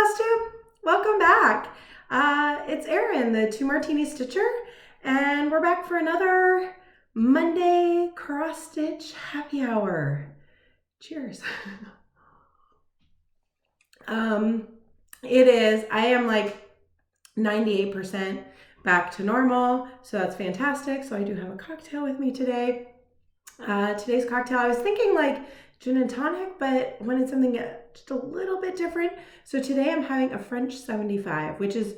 Flosstube, welcome back. It's Erin, the 2 Martini Stitcher, and we're back for another Monday cross stitch happy hour. Cheers. I am like 98% back to normal, so that's fantastic. So I do have a cocktail with me today. Today's cocktail, I was thinking like gin and tonic, but wanted something just a little bit different. So today I'm having a French 75, which is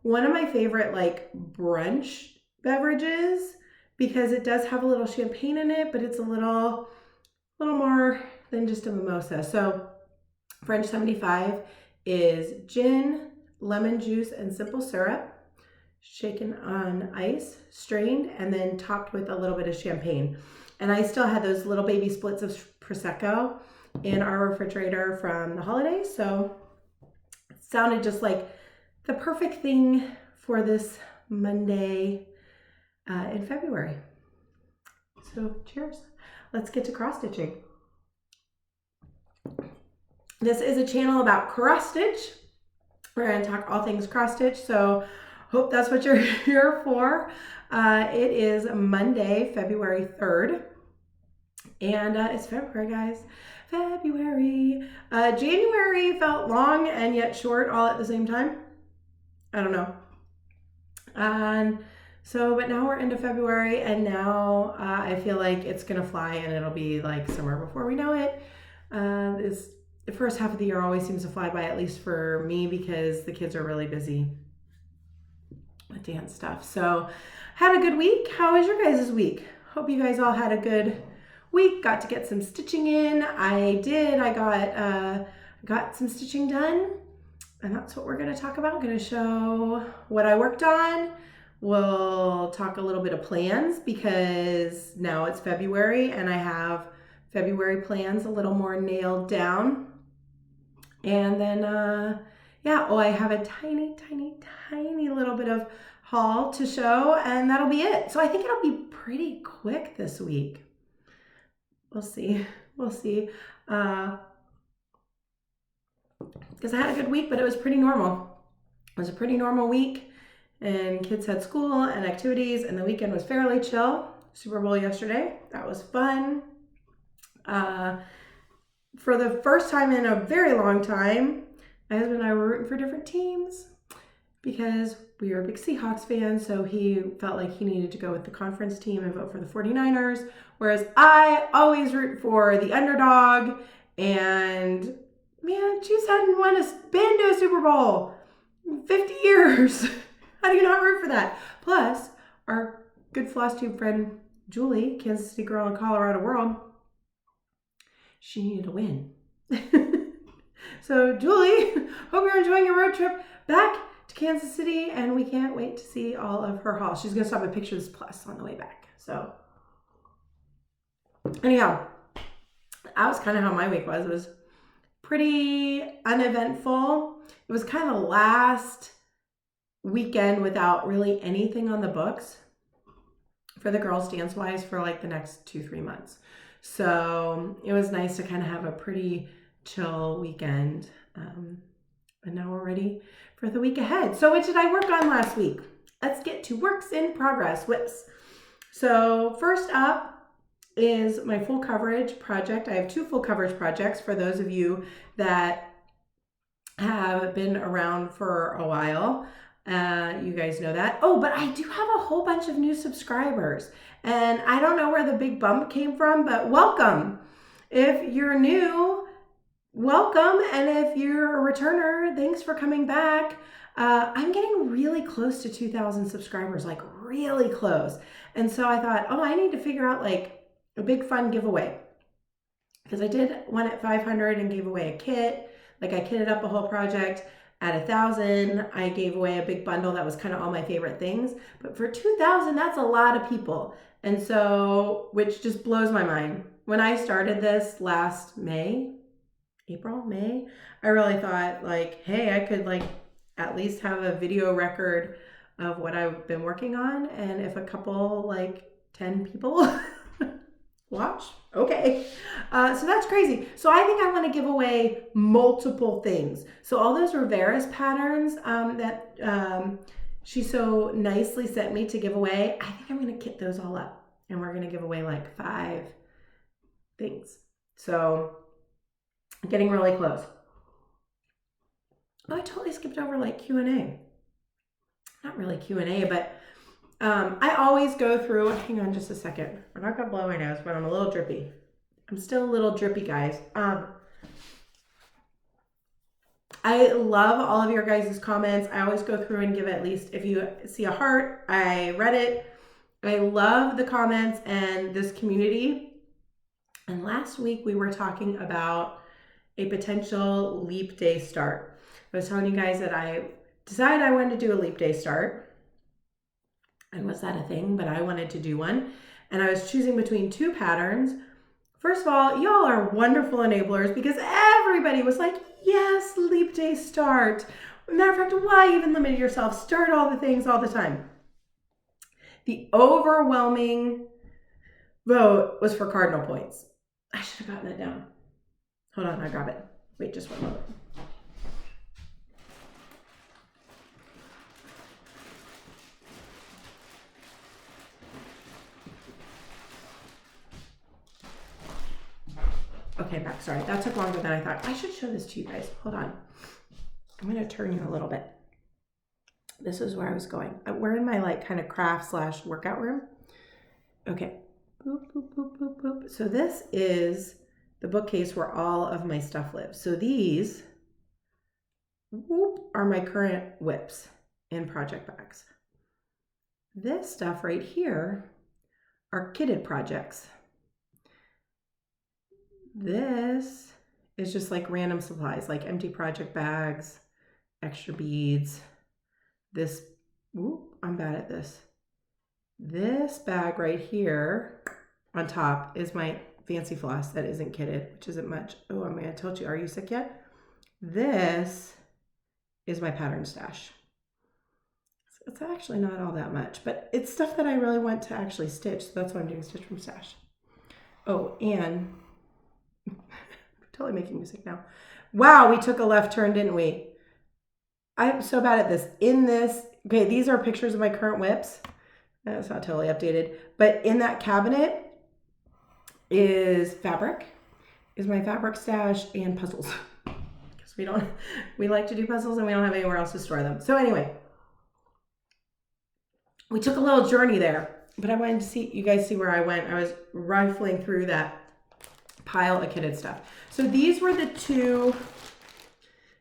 one of my favorite like brunch beverages because it does have a little champagne in it, but it's a little more than just a mimosa. So French 75 is gin, lemon juice, and simple syrup, shaken on ice, strained, and then topped with a little bit of champagne. And I still had those little baby splits of Prosecco in our refrigerator from the holidays. So it sounded just like the perfect thing for this Monday in February. So cheers. Let's get to cross stitching. This is a channel about cross stitch. We're going to talk all things cross stitch. So hope that's what you're here for. It is Monday, February 3rd. And it's February, guys. February. January felt long and yet short all at the same time. I don't know. But now we're into February, and now I feel like it's going to fly and it'll be like summer before we know it. The first half of the year always seems to fly by, at least for me, because the kids are really busy with dance stuff. So had a good week. How was your guys' week? Hope you guys all had a good week. Got to get some stitching in. I did. I got some stitching done, and that's what we're going to talk about. I'm going to show what I worked on. We'll talk a little bit of plans because now it's February and I have February plans a little more nailed down. And then, I have a tiny little bit of haul to show, and that'll be it. So I think it'll be pretty quick this week. We'll see. Because I had a good week, but it was pretty normal. It was a pretty normal week, and kids had school and activities, and the weekend was fairly chill. Super Bowl yesterday. That was fun. For the first time in a very long time, my husband and I were rooting for different teams because we are big Seahawks fans, so he felt like he needed to go with the conference team and vote for the 49ers, whereas I always root for the underdog, and man, Chiefs hadn't been to a Super Bowl in 50 years. How do you not root for that? Plus, our good Flosstube friend, Julie, Kansas City girl in Colorado world, she needed to win. So Julie, hope you're enjoying your road trip back to Kansas City, and we can't wait to see all of her hauls. She's gonna stop at Pictures Plus on the way back. So anyhow, that was kind of how my week was. It was pretty uneventful. It was kind of last weekend without really anything on the books for the girls dance-wise for like the next 2-3 months. So it was nice to kind of have a pretty chill weekend. And now we're ready for the week ahead. So what did I work on last week? Let's get to works in progress, WIPs. So first up is my full coverage project. I have 2 full coverage projects for those of you that have been around for a while. You guys know that. Oh, but I do have a whole bunch of new subscribers, and I don't know where the big bump came from, but welcome. If you're new, welcome. And if you're a returner, thanks for coming back. I'm getting really close to 2,000 subscribers, like really close. And so I thought, I need to figure out like a big fun giveaway, because I did one at 500 and gave away a kit. Like I kitted up a whole project. At 1,000, I gave away a big bundle that was kind of all my favorite things. But for 2,000, that's a lot of people. And so, which just blows my mind. When I started this last May, I really thought like, hey, I could like at least have a video record of what I've been working on. And if a couple, like 10 people Watch. Okay. So that's crazy. So I think I want to give away multiple things. So all those Rivera's patterns that she so nicely sent me to give away, I think I'm going to kit those all up. And we're going to give away like 5 things. So getting really close. Oh, I totally skipped over like Q&A. Not really Q&A, but I always go through, hang on just a second. I'm not gonna blow my nose, but I'm a little drippy. I'm still a little drippy, guys. I love all of your guys' comments. I always go through and give at least, if you see a heart, I read it. I love the comments and this community. And last week we were talking about a potential leap day start. I was telling you guys that I decided I wanted to do a leap day start. And was that a thing? But I wanted to do one. And I was choosing between 2 patterns. First of all, y'all are wonderful enablers because everybody was like, yes, leap day start. Matter of fact, why even limit yourself? Start all the things all the time. The overwhelming vote was for cardinal points. I should have gotten that down. Hold on, I'll grab it. Wait just one moment. Okay, back, sorry. That took longer than I thought. I should show this to you guys. Hold on. I'm gonna turn you a little bit. This is where I was going. We're in my like kind of craft / workout room. Okay, boop, boop, boop, boop, boop. So this is the bookcase where all of my stuff lives. So these are my current WIPs in project bags. This stuff right here are kitted projects. This is just like random supplies, like empty project bags, extra beads. This, I'm bad at this. This bag right here on top is my fancy floss that isn't kitted, which isn't much. Oh, I'm gonna tell you, are you sick yet? This is my pattern stash. It's actually not all that much, but it's stuff that I really want to actually stitch. So that's why I'm doing stitch from stash. Oh, and totally making music now. Wow, we took a left turn, didn't we? I'm so bad at this. In this, okay, these are pictures of my current WIPs. That's not totally updated, but in that cabinet is fabric, is my fabric stash and puzzles. Because we like to do puzzles and we don't have anywhere else to store them. So anyway, we took a little journey there, but I wanted to see you guys see where I went. I was rifling through that pile of kitted stuff. So these were the 2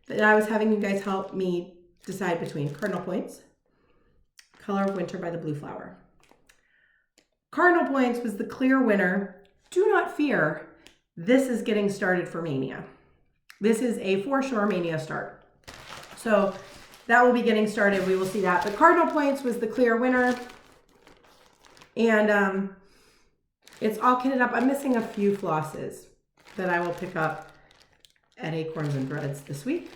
that I was having you guys help me decide between. Cardinal Points, Color of Winter by the Blue Flower. Cardinal Points was the clear winner. Do not fear, this is getting started for Mania. This is a for sure Mania start. So that will be getting started. We will see that. But Cardinal Points was the clear winner. And it's all kitted up. I'm missing a few flosses that I will pick up at Acorns and Breads this week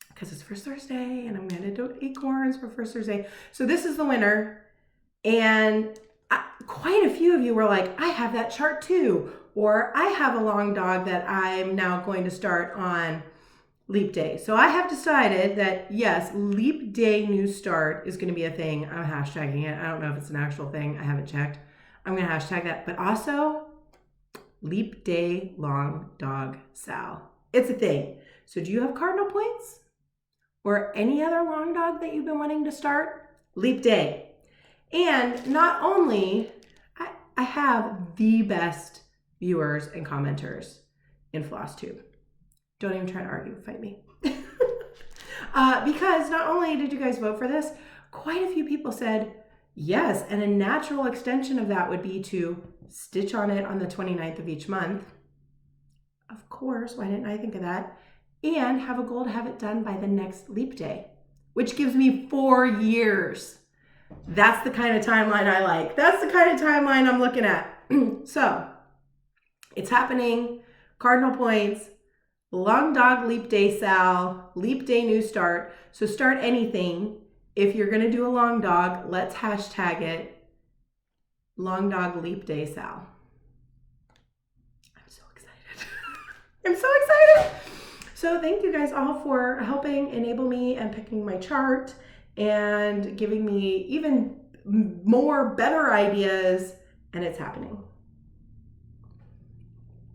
because it's First Thursday and I'm going to do Acorns for First Thursday. So this is the winner. And quite a few of you were like, I have that chart too. Or I have a long dog that I'm now going to start on Leap Day. So I have decided that yes, Leap Day new start is going to be a thing. I'm hashtagging it. I don't know if it's an actual thing. I haven't checked. I'm going to hashtag that. But also Leap Day long dog Sal. It's a thing. So do you have Cardinal Points or any other long dog that you've been wanting to start? Leap Day. And not only, I have the best viewers and commenters in Flosstube. Don't even try to argue, fight me. Because not only did you guys vote for this, quite a few people said yes, and a natural extension of that would be to stitch on it on the 29th of each month. Of course, why didn't I think of that? And have a goal to have it done by the next Leap Day, which gives me 4 years. That's the kind of timeline I like. That's the kind of timeline I'm looking at. So it's happening. Cardinal Points, Long Dog Leap Day Sal, Leap Day new start. So start anything. If you're going to do a long dog, let's hashtag it Long Dog Leap Day Sal. I'm so excited. So thank you guys all for helping enable me and picking my chart and giving me even more better ideas, and it's happening.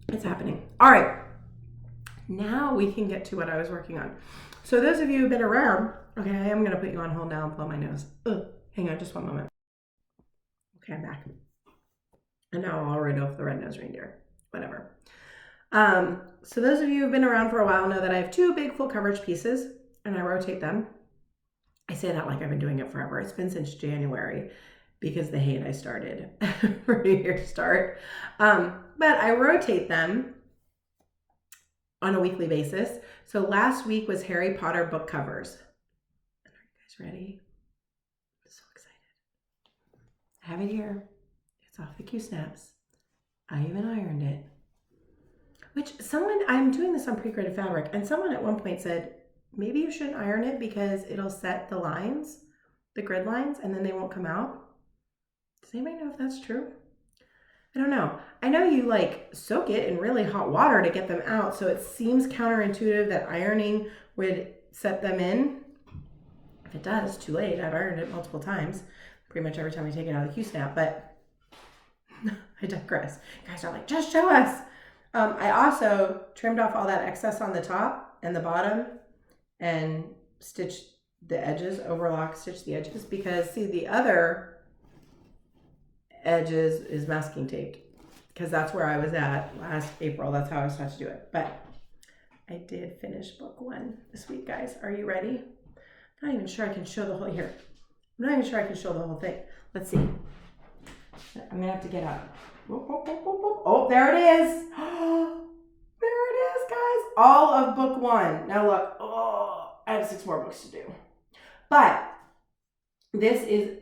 It's happening. All right, now we can get to what I was working on. So those of you who've been around, okay, I am gonna put you on hold now and blow my nose. Ugh, hang on just one moment. Okay, I'm back. And now I'll write off the red-nosed reindeer, whatever. So those of you who've been around for a while know that I have two big full coverage pieces and I rotate them. I say that like I've been doing it forever. It's been since January because they hate I started for New Year's start. But I rotate them on a weekly basis. So last week was Harry Potter book covers. Are you guys ready? I'm so excited. I have it here. It's off the Q snaps. I even ironed it. Which I'm doing this on pre-graded fabric, and someone at one point said, maybe you shouldn't iron it because it'll set the lines, the grid lines, and then they won't come out. Does anybody know if that's true? I don't know. I know you like soak it in really hot water to get them out, so it seems counterintuitive that ironing would set them in. If it does, too late. I've ironed it multiple times, pretty much every time I take it out of the Q-snap, but I digress. You guys are like, just show us. I also trimmed off all that excess on the top and the bottom and stitched the edges, overlock, stitch the edges, because see, the other edges is masking taped because that's where I was at last April. That's how I was taught to do it. But I did finish book 1 this week, guys. Are you ready? I'm not even sure I can show the whole here. I'm not even sure I can show the whole thing. Let's see. I'm gonna have to get up. Oh, there it is. There it is, guys. All of book 1. Now look, I have 6 more books to do. But this is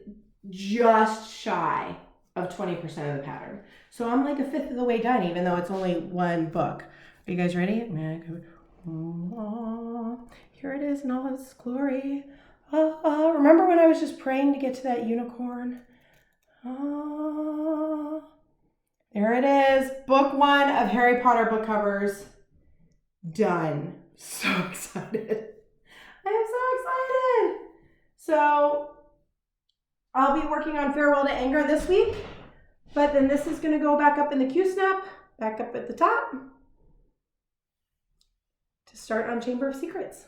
just shy of 20% of the pattern. So I'm like a fifth of the way done, even though it's only 1 book. Are you guys ready? Here it is in all its glory. Remember when I was just praying to get to that unicorn? There it is. Book 1 of Harry Potter book covers. Done. So excited. I am so excited. So I'll be working on Farewell to Anger this week, but then this is going to go back up in the Q-snap, back up at the top to start on Chamber of Secrets,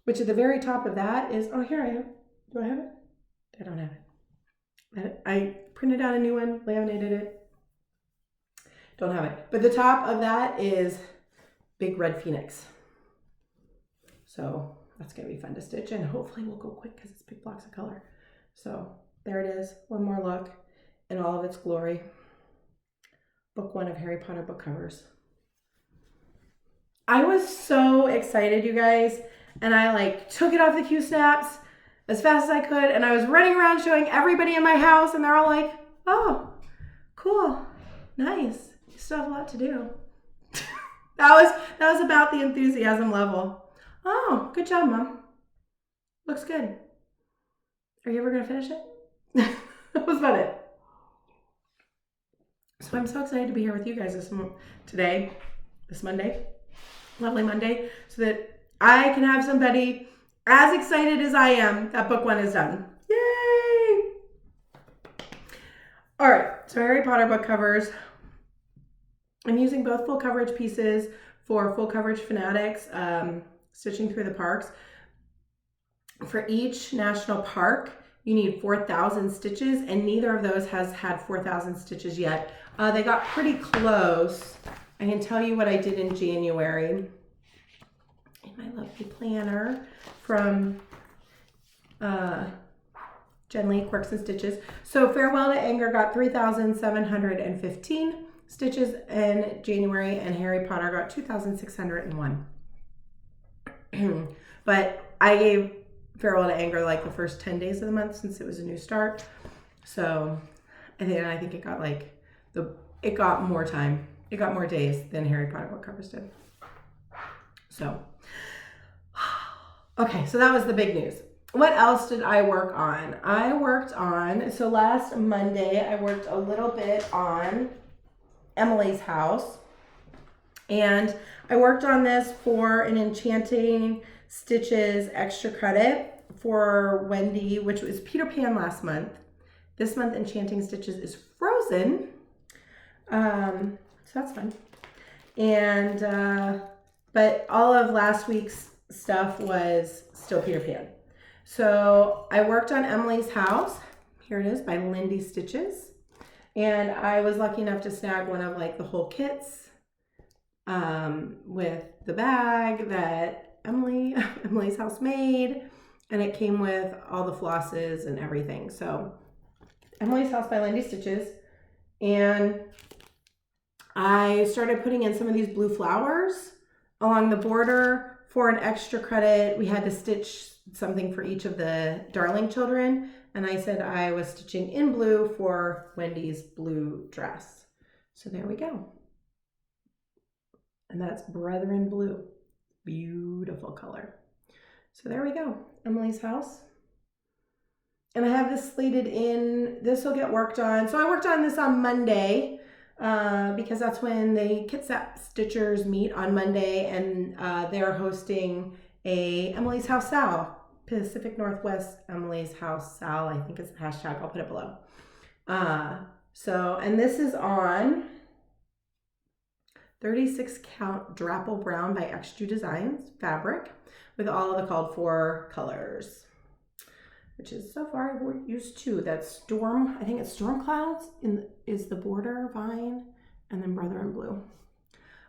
which at the very top of that is, oh, here I am. Do I have it? I don't have it. I printed out a new one, laminated it. Don't have it. But the top of that is Big Red Phoenix. So that's going to be fun to stitch, and hopefully we'll go quick because it's big blocks of color. So there it is. One more look in all of its glory. Book 1 of Harry Potter book covers. I was so excited, you guys, and I like took it off the Q-snaps as fast as I could, and I was running around showing everybody in my house, and they're all like, oh, cool, nice. You still have a lot to do. That was about the enthusiasm level. Oh, good job, Mom. Looks good. Are you ever going to finish it? That was about it. So I'm so excited to be here with you guys this Monday, lovely Monday, so that I can have somebody as excited as I am that book 1 is done. Yay! All right, so Harry Potter book covers. I'm using both full coverage pieces for full coverage fanatics, stitching through the parks. For each national park, you need 4,000 stitches, and neither of those has had 4,000 stitches yet. They got pretty close. I can tell you what I did in January in my lovely planner from Jen Lee, Quirks and Stitches. So Farewell to Anger got 3,715 stitches in January, and Harry Potter got 2,601. But I gave Farewell to Anger like the first 10 days of the month since it was a new start. So I think it got it got more time. It got more days than Harry Potter book covers did. So, okay, so that was the big news. What else did I work on? So last Monday, I worked a little bit on Emily's house. And I worked on this for an Enchanting Stitches extra credit for Wendy, which was Peter Pan last month. This month, Enchanting Stitches is Frozen. So that's fun. And, but all of last week's stuff was still Peter Pan. So I worked on Emily's House. Here it is by Lindy Stitches. And I was lucky enough to snag one of like the whole kits with the bag that Emily's House made. And it came with all the flosses and everything. So Emily's House by Lindy Stitches. And I started putting in some of these blue flowers along the border for an extra credit. We had to stitch something for each of the darling children. And I said I was stitching in blue for Wendy's blue dress. So there we go. And that's Brethren Blue. Beautiful color. So there we go, Emily's House. And I have this slated in, this will get worked on. So I worked on this on Monday because that's when the Kitsap Stitchers meet on Monday, and they're hosting a Emily's House Sal, Pacific Northwest Emily's House Sal, I think is the hashtag, I'll put it below. And this is on 36 count Drapple Brown by xJudesign fabric with all of the called for colors, which is so far I've used two. That's Storm, I think it's Storm Clouds is the border vine, and then Brethren Blue.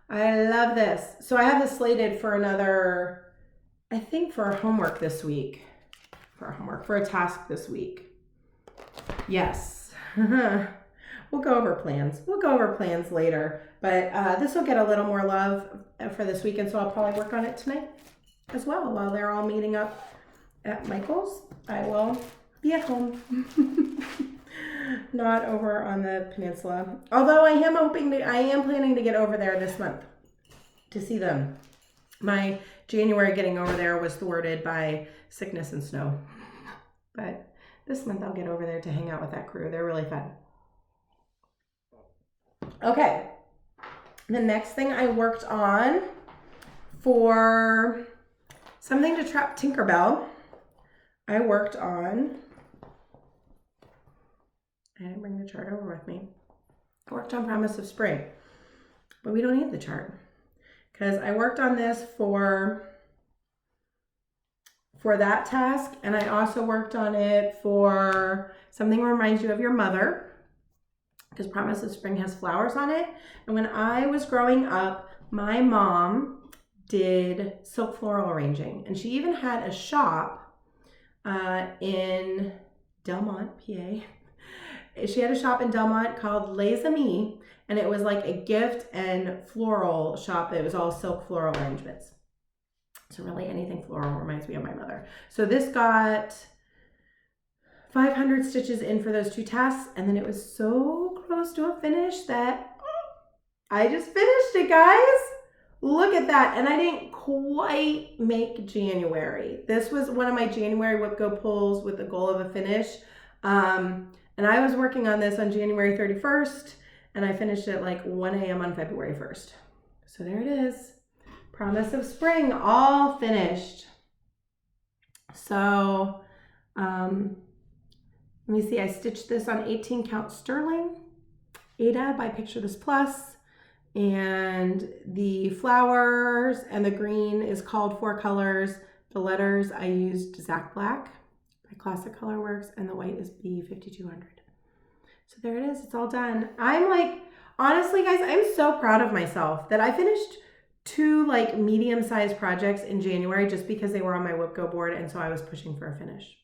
I love this. So I have this slated for another, I think for homework this week, for a task this week. Yes. We'll go over plans. We'll go over plans later, but this will get a little more love for this weekend, so I'll probably work on it tonight as well. While they're all meeting up at Michael's, I will be at home, not over on the peninsula. Although I am planning to get over there this month to see them. My January getting over there was thwarted by sickness and snow, but this month I'll get over there to hang out with that crew. They're really fun. Okay, the next thing I worked on for something to trap Tinkerbell, I worked on, I didn't bring the chart over with me. I worked on Promise of Spring, but we don't need the chart because I worked on this for that task, and I also worked on it for something that reminds you of your mother, because Promise of Spring has flowers on it. And when I was growing up, my mom did silk floral arranging, and she even had a shop in Delmont, PA. She had a shop in Delmont called Les Amis, and it was like a gift and floral shop. It was all silk floral arrangements. So really anything floral reminds me of my mother. So this got 500 stitches in for those two tasks, and then it was so close to a finish that I just finished it, guys. Look at that. And I didn't quite make January. This was one of my January WIP Go pulls with the goal of a finish. And I was working on this on January 31st, and I finished it like 1 a.m. on February 1st. So there it is. Promise of Spring, all finished. So, let me see, I stitched this on 18 count sterling, Aida by Picture This Plus, and the flowers and the green is called for colors. The letters I used Zack Black by Classic Colorworks, and the white is B5200. So there it is, it's all done. I'm like, honestly guys, I'm so proud of myself that I finished 2 like medium-sized projects in January just because they were on my WIP Go board, and so I was pushing for a finish.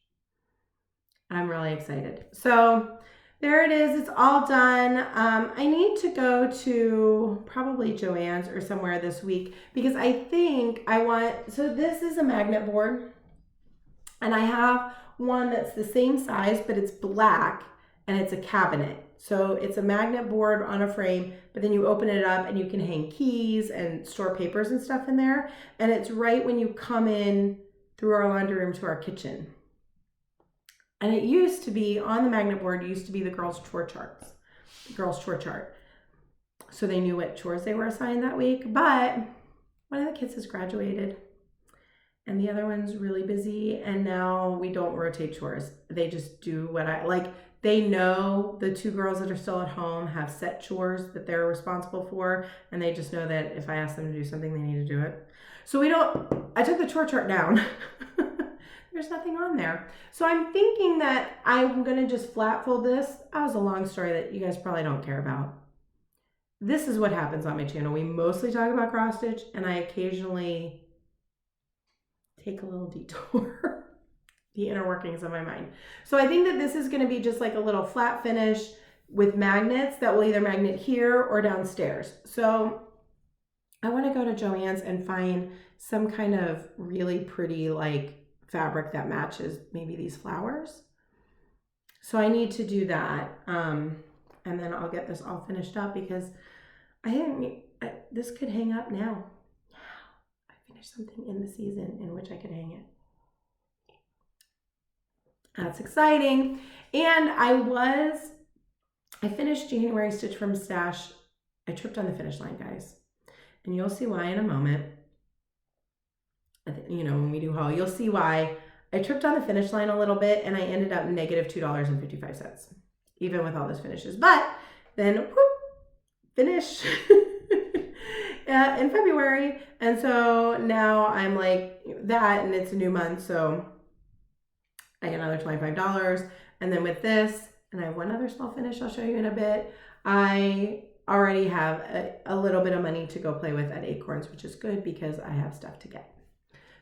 I'm really excited. So there it is, it's all done. I need to go to probably Joann's or somewhere this week because I think I want, so this is a magnet board, and I have one that's the same size, but it's black and it's a cabinet. So it's a magnet board on a frame, but then you open it up and you can hang keys and store papers and stuff in there. And it's right when you come in through our laundry room to our kitchen. And it used to be on the magnet board, used to be the girls' chore charts, the girls' chore chart. so they knew what chores they were assigned that week. But one of the kids has graduated and the other one's really busy, and now we don't rotate chores. They just do what I like. They know the two girls that are still at home have set chores that they're responsible for, and they just know that if I ask them to do something, they need to do it. So I took the chore chart down. There's nothing on there. So I'm thinking that I'm gonna just flat fold this. That was a long story that you guys probably don't care about. This is what happens on my channel. We mostly talk about cross stitch, and I occasionally take a little detour, the inner workings of my mind. So I think that this is gonna be just like a little flat finish with magnets that will either magnet here or downstairs. So I wanna go to Joann's and find some kind of really pretty like fabric that matches maybe these flowers. So I need to do that. And then I'll get this all finished up because this could hang up now. Something in the season in which I could hang it. That's exciting. And I finished January Stitch from Stash. I tripped on the finish line, guys. And you'll see why in a moment. You know, when we do haul, you'll see why. I tripped on the finish line a little bit and I ended up negative $2.55, even with all those finishes. But then, whoop, finish. In February, and so now I'm like that, and it's a new month, so I get another $25. And then with this, and I have one other small finish I'll show you in a bit, I already have a little bit of money to go play with at Acorns, which is good because I have stuff to get.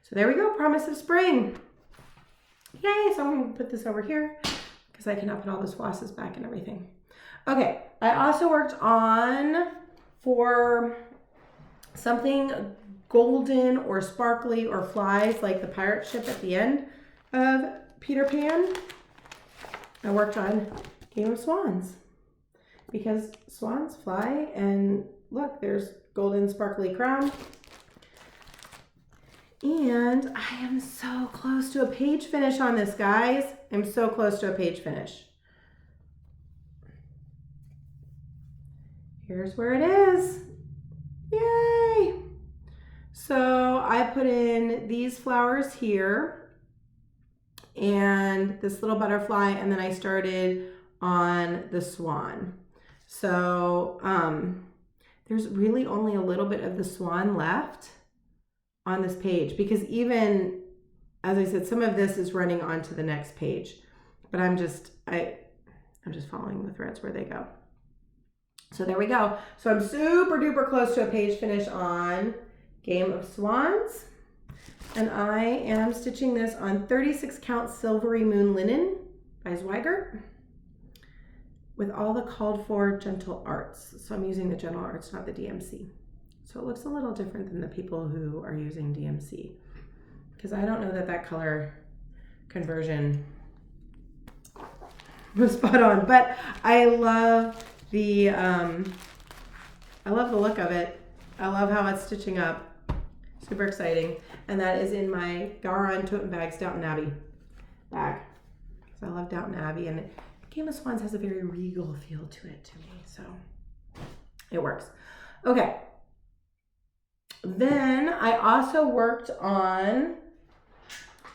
So there we go, promise of spring. Yay, so I'm gonna put this over here because I cannot put all those flosses back and everything. Okay, I also worked on for something golden or sparkly or flies like the pirate ship at the end of Peter Pan. I worked on Game of Swans because swans fly, and look, there's golden sparkly crown. And I am so close to a page finish on this, guys. I'm so close to a page finish. Here's where it is. Yay! So I put in these flowers here and this little butterfly, and then I started on the swan. So there's really only a little bit of the swan left on this page because even, as I said, some of this is running onto the next page, but I'm just following the threads where they go. So there we go. So I'm super duper close to a page finish on Game of Swans. And I am stitching this on 36 count Silvery Moon Linen by Zweigert with all the called for gentle arts. So I'm using the gentle arts, not the DMC. So it looks a little different than the people who are using DMC because I don't know that color conversion was spot on, but I love the look of it. I love how it's stitching up. Super exciting. And that is in my Garon Totem Bags Downton Abbey bag. So I love Downton Abbey, and Game of Swans has a very regal feel to it to me, so it works. Okay. Then I also worked on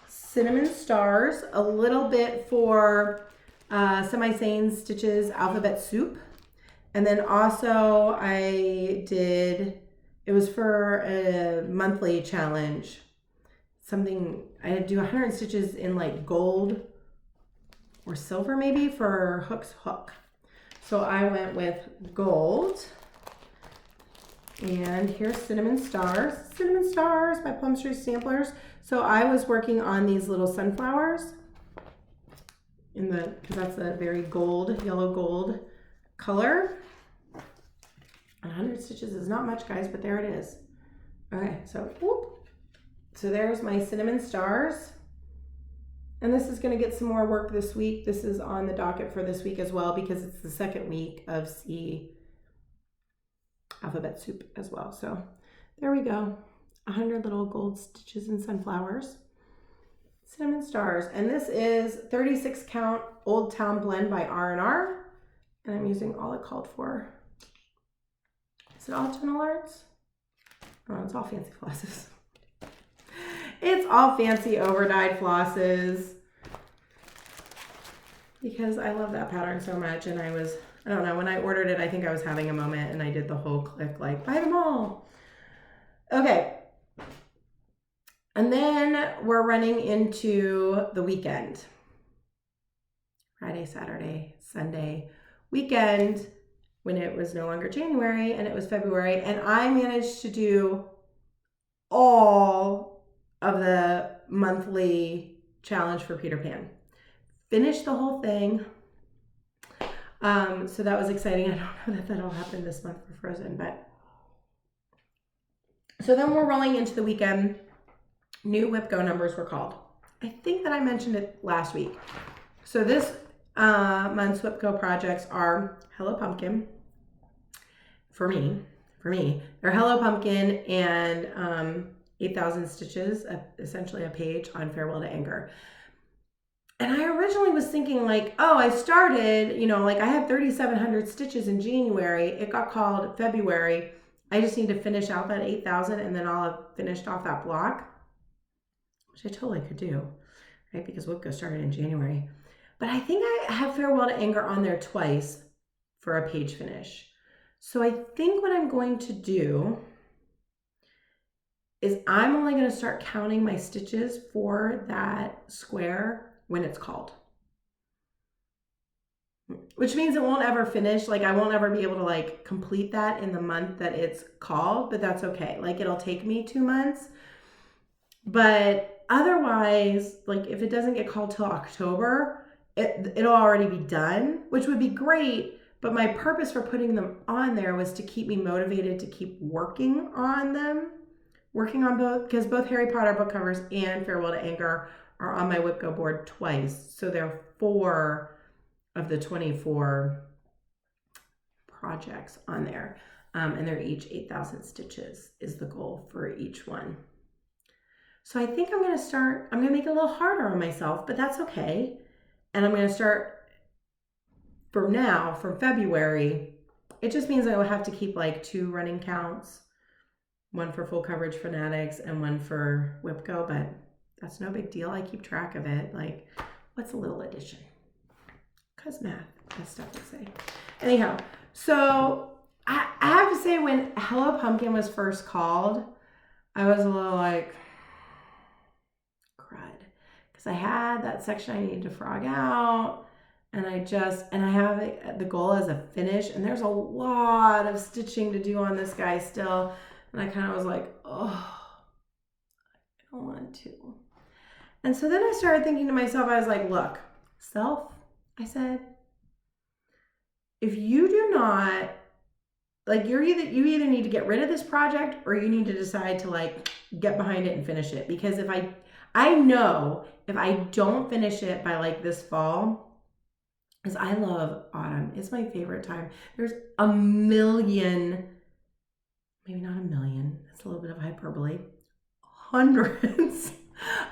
Cinnamon Stars a little bit for Semi-Sane Stitches Alphabet Soup. And then also I did, it was for a monthly challenge, something, I had to do 100 stitches in like gold or silver maybe for Hook's Hook. So I went with gold. And here's Cinnamon Stars. Cinnamon Stars by Plum Street Samplers. So I was working on these little sunflowers because that's a very gold, yellow gold color. 100 stitches is not much, guys, but there it is. Okay, so whoop. So there's my Cinnamon Stars. And this is going to get some more work this week. This is on the docket for this week as well because it's the second week of C Alphabet Soup as well. So there we go. 100 little gold stitches and sunflowers. Cinnamon Stars. And this is 36 count Old Town Blend by R&R. And I'm using all it called for Is it all tunnel arts? Oh, it's all fancy flosses. It's all fancy over-dyed flosses. Because I love that pattern so much, and I don't know, when I ordered it, I think I was having a moment and I did the whole click like, buy them all. Okay. And then we're running into the weekend. Friday, Saturday, Sunday, weekend, when it was no longer January and it was February, and I managed to do all of the monthly challenge for Peter Pan. Finished the whole thing. So that was exciting. I don't know that that'll happen this month for Frozen, but so then we're rolling into the weekend. New WIP Go numbers were called. I think that I mentioned it last week. So this month's WIP Go projects are Hello Pumpkin. For me, they're Hello Pumpkin and 8,000 stitches, essentially a page on Farewell to Anger. And I originally was thinking like, oh, I started, like I had 3,700 stitches in January. It got called February. I just need to finish out that 8,000 and then I'll have finished off that block, which I totally could do, right? Because WIP Go started in January. But I think I have Farewell to Anger on there twice for a page finish. So I think what I'm going to do is I'm only going to start counting my stitches for that square when it's called. Which means it won't ever finish. Like I won't ever be able to like complete that in the month that it's called, but that's okay. Like it'll take me 2 months. But otherwise, like if it doesn't get called till October, it'll already be done, which would be great. But my purpose for putting them on there was to keep me motivated to keep working on them. Working on both, because both Harry Potter book covers and Farewell to Anger are on my WIP Go board twice. So there are 4 of the 24 projects on there. And they're each 8,000 stitches is the goal for each one. So I think I'm going to make it a little harder on myself, but that's okay. And I'm going to start from now, from February. It just means I will have to keep like 2 running counts. One for Full Coverage Fanatics and one for WIP Go, but that's no big deal. I keep track of it. Like, what's a little addition? Because math, that's stuff to say. Anyhow, so I have to say when Hello Pumpkin was first called, I was a little like, crud. Because I had that section I needed to frog out. And I have the goal as a finish. And there's a lot of stitching to do on this guy still. And I kind of was like, oh, I don't want to. And so then I started thinking to myself, I was like, look, self, I said, if you do not, like you either need to get rid of this project or you need to decide to like get behind it and finish it. Because I know if I don't finish it by like this fall, because I love autumn. It's my favorite time. There's a million, maybe not a million, that's a little bit of hyperbole, hundreds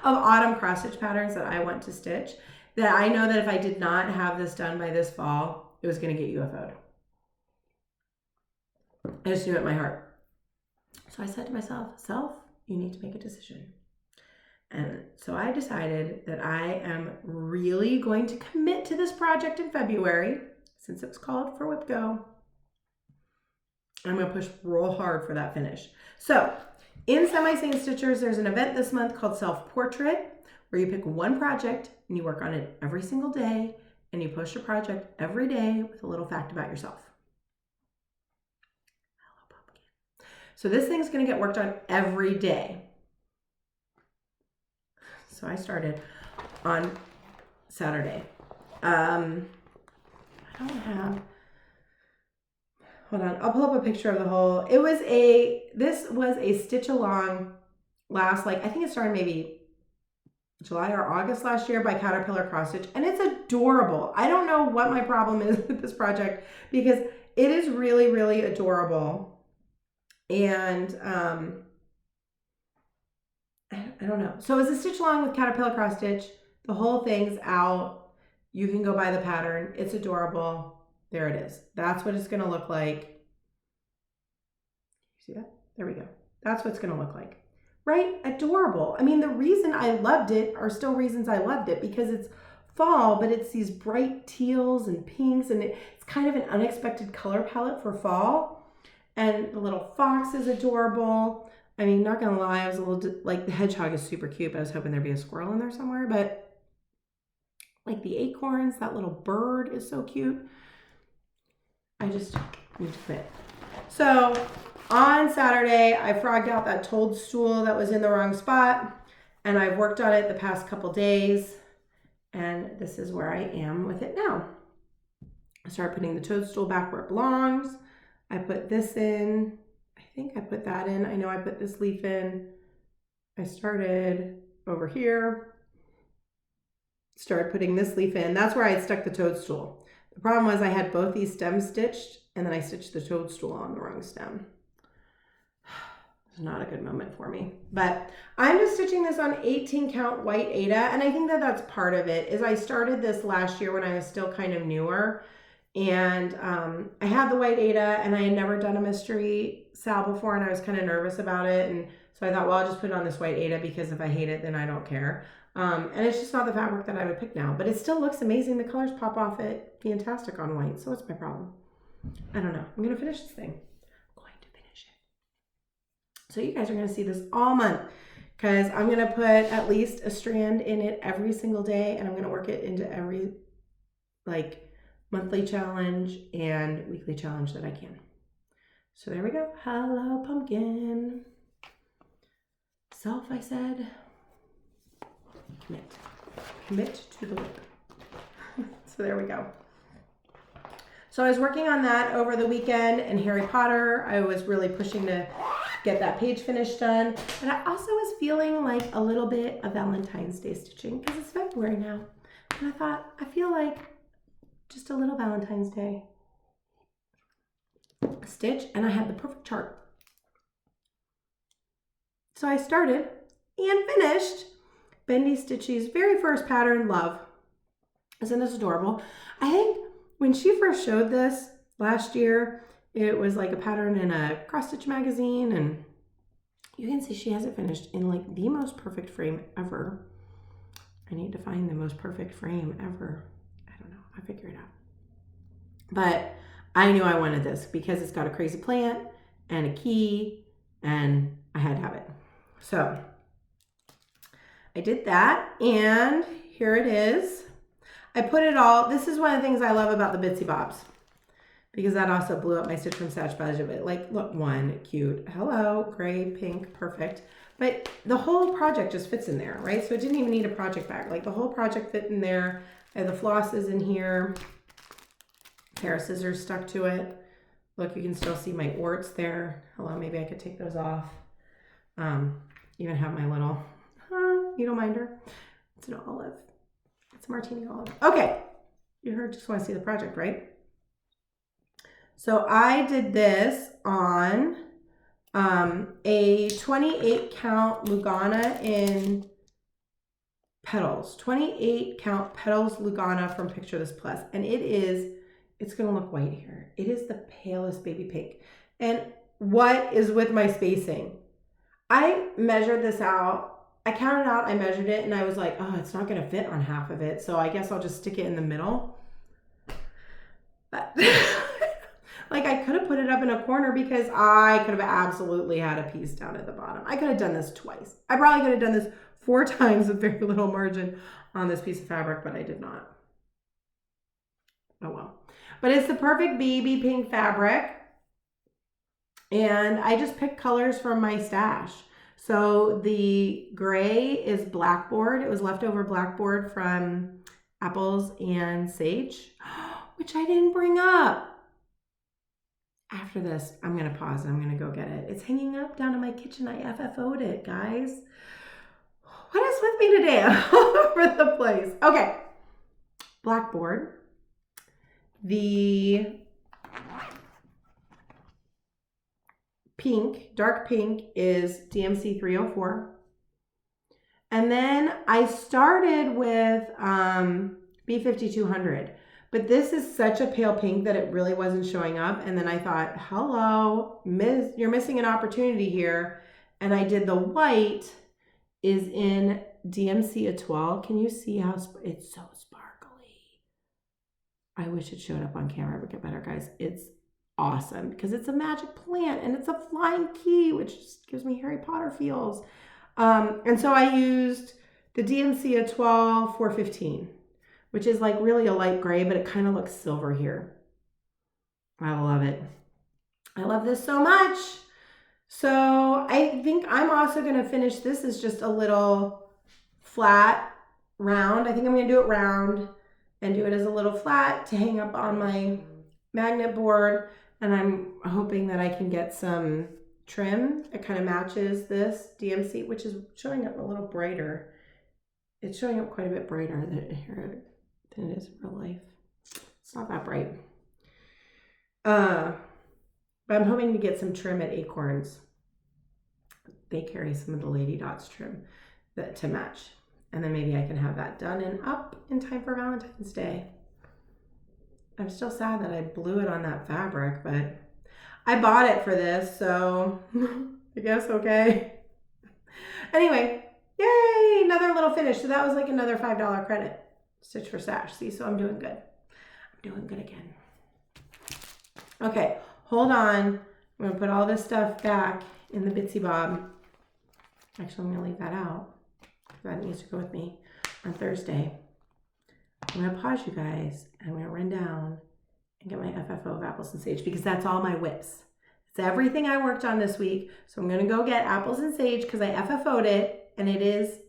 of autumn cross stitch patterns that I want to stitch that I know that if I did not have this done by this fall, it was going to get UFO'd. I just knew it in my heart. So I said to myself, self, you need to make a decision. And so I decided that I am really going to commit to this project in February, since it was called for WIP Go. I'm going to push real hard for that finish. So in Semi-Sane Stitchers, there's an event this month called Self Portrait, where you pick one project and you work on it every single day, and you post your project every day with a little fact about yourself. Hello, pumpkin. So this thing's going to get worked on every day. So I started on Saturday. I don't have, hold on, I'll pull up a picture of the whole, this was a stitch along last, like, I think it started maybe July or August last year by Caterpillar Cross Stitch, and it's adorable. I don't know what my problem is with this project because it is really, really adorable. And I don't know. So it's a stitch along with Caterpillar Cross Stitch. The whole thing's out. You can go buy the pattern. It's adorable. There it is. That's what it's going to look like See that? There we go. That's what it's going to look like. Right? Adorable. I mean, the reason I loved it are still reasons I loved it, because it's fall, but it's these bright teals and pinks, and it's kind of an unexpected color palette for fall. And the little fox is adorable. I mean, not gonna lie, I was a little, like, the hedgehog is super cute, but I was hoping there'd be a squirrel in there somewhere, but like the acorns, that little bird is so cute. I just need to quit. So on Saturday, I frogged out that toadstool that was in the wrong spot, and I've worked on it the past couple days, and this is where I am with it now. I started putting the toadstool back where it belongs. I put this in. I think I put that in. I know I put this leaf in. I started over here. Started putting this leaf in. That's where I had stuck the toadstool. The problem was I had both these stems stitched, and then I stitched the toadstool on the wrong stem. It's not a good moment for me. But I'm just stitching this on 18 count white Aida, and I think that that's part of it. Is I started this last year when I was still kind of newer, and I had the white Aida, and I had never done a mystery sal before, and I was kind of nervous about it, and so I thought, well, I'll just put it on this white Aida, because if I hate it, then I don't care. And it's just not the fabric that I would pick now, but it still looks amazing. The colors pop off it fantastic on white, so what's my problem? I don't know. I'm gonna finish this thing. I'm going to finish it. So you guys are gonna see this all month, because I'm gonna put at least a strand in it every single day, and I'm gonna work it into every like monthly challenge and weekly challenge that I can. So there we go. Hello, pumpkin. Self, I said. Commit to the WIP. So there we go. So I was working on that over the weekend, and Harry Potter, I was really pushing to get that page finish done. And I also was feeling like a little bit of Valentine's Day stitching, because it's February now. And I thought, I feel like just a little Valentine's Day stitch, and I had the perfect chart. So I started and finished Bendy Stitchy's very first pattern, Love. Isn't this adorable? I think when she first showed this last year, it was like a pattern in a cross stitch magazine, and you can see she has it finished in like the most perfect frame ever. I need to find the most perfect frame ever. I don't know, I'll figure it out. But I knew I wanted this because it's got a crazy plant and a key, and I had to have it. So I did that, and here it is. I put it all, this is one of the things I love about the Bitsy Bobs, because that also blew up my Stitch from Stash budget. But like, look, one, cute, hello, gray, pink, perfect. But the whole project just fits in there, right? So it didn't even need a project bag. Like the whole project fit in there. I have the flosses in here. Pair of scissors stuck to it. Look, you can still see my orts there. Hello, maybe I could take those off. Even have my little needle minder. It's an olive. It's a martini olive. Okay, you heard, just want to see the project, right? So I did this on a 28 count Lugana in petals. 28 count petals Lugana from Picture This Plus. And it's going to look white here. It is the palest baby pink. And what is with my spacing? I measured this out. I counted out, I measured it, and I was like, oh, it's not going to fit on half of it. So I guess I'll just stick it in the middle. But like, I could have put it up in a corner, because I could have absolutely had a piece down at the bottom. I could have done this twice. I probably could have done this 4 times with very little margin on this piece of fabric, but I did not. Oh well. But it's the perfect baby pink fabric. And I just picked colors from my stash. So the gray is blackboard. It was leftover blackboard from Apples and Sage, which I didn't bring up. After this, I'm going to pause and I'm going to go get it. It's hanging up down in my kitchen. I FFO'd it, guys. What is with me today? I'm all over the place. Okay. Blackboard. The pink, dark pink, is DMC 304. And then I started with B5200, But this is such a pale pink that it really wasn't showing up. And then I thought, hello, you're missing an opportunity here. And I did the white is in DMC Étoile. Can you see how it's so sparkly? I wish it showed up on camera would get better, guys. It's awesome because it's a magic plant and it's a flying key, which just gives me Harry Potter feels. And so I used the DMC Étoile 415, which is like really a light gray, but it kind of looks silver here. I love it. I love this so much. So I think I'm also going to finish this as just a little flat round. I think I'm going to do it round and do it as a little flat to hang up on my magnet board. And I'm hoping that I can get some trim. It kind of matches this DMC, which is showing up a little brighter. It's showing up quite a bit brighter than it is in real life. It's not that bright. But I'm hoping to get some trim at Acorns. They carry some of the Lady Dots trim to match. And then maybe I can have that done and up in time for Valentine's Day. I'm still sad that I blew it on that fabric, but I bought it for this, so I guess okay. Anyway, yay, another little finish. So that was like another $5 credit. Stitch for Stash. See, so I'm doing good. I'm doing good again. Okay, hold on. I'm going to put all this stuff back in the Bitsy Bob. Actually, I'm going to leave that out. That needs to go with me on Thursday. I'm going to pause you guys. And I'm going to run down and get my FFO of Apples and Sage because that's all my whips. It's everything I worked on this week. So I'm going to go get Apples and Sage because I FFO'd it. And it is